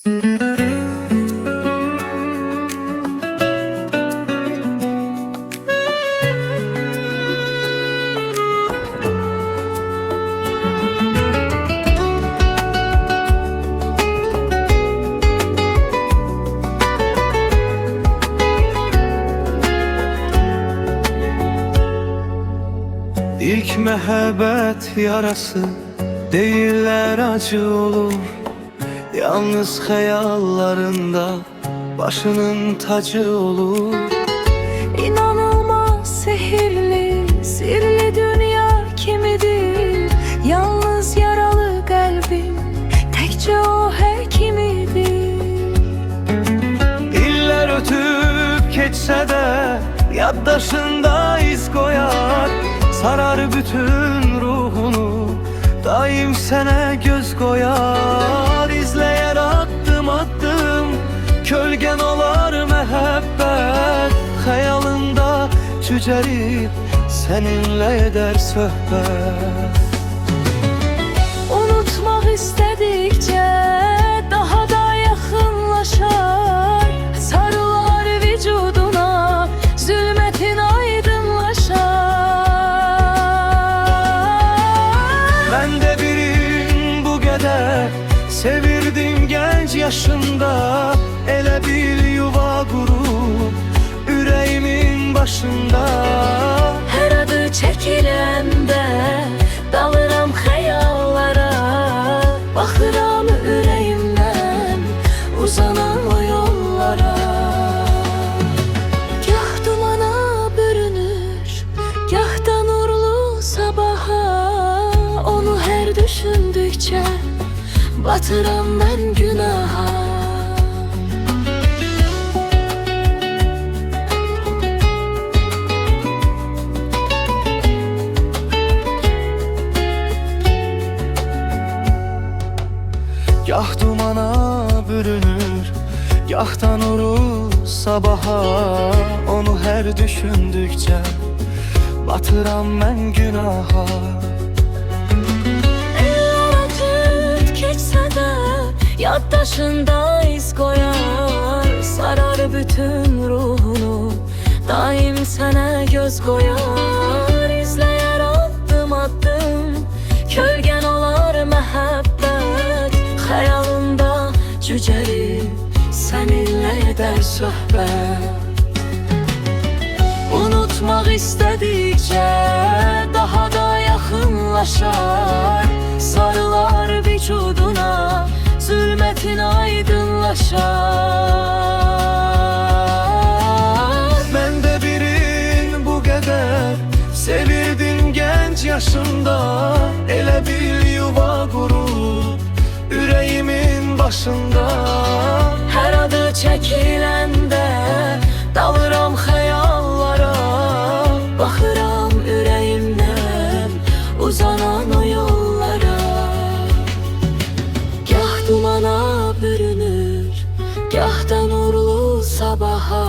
İlk məhəbbət yarası deyirlər acı olur. Yalnız xəyallarında başının tacı olur. İnanılmaz sehirli, sirli dünya kimidir. Yalnız yaralı qəlbim təkcə o həkimidir. İllər ötüb keçsə də yaddaşında iz qoyar. Sarar bütün ruhunu, daim sənə göz qoyar. İzləyər addım addım, kölgən olar məhəbbət. Xəyalında cücərib, səninlə edər söhbət. Unutmaq istədikcə daha da yaxınlaşar. Sarılar vücuduna, zülmətin aydınlaşar. Mən də birim bu qədər sevirdim gənc yaşında. Elə bil yuva qurub ürəyimin başında. Hər adı çəkiləndə dalıram xəyallara. Baxıram ürəyimdən uzanan o yollara. Gah dumana bürünür, gah da nurlu sabaha. Onu hər düşündükcə batıram mən günaha. Gah dumana bürünür, gah da nuru sabaha. Onu hər düşündükcə batıram mən günaha. Yaddaşında iz koyar, sarar bütün ruhunu, daim sənə göz qoyar. İzləyər addım addım, kölgən olar məhəbbət. Xəyalında cücərib, səninlə edər söhbət. Unutmaq istədikcə daha da yaxınlaşar. Sarılar vücuduna, zülmətin aydınlaşar. Mən də birin bu qədər sevirdim gənc yaşında. Elə bil yuva qurub ürəyimin başında. Hər adı çəkiləndə dalıram xəyallara. Baxıram ürəyimdən uzanan o yollara. Gah dumana bürünür, gah da nurlu sabaha.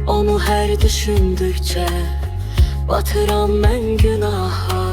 Onu hər düşündükcə batıram mən günaha.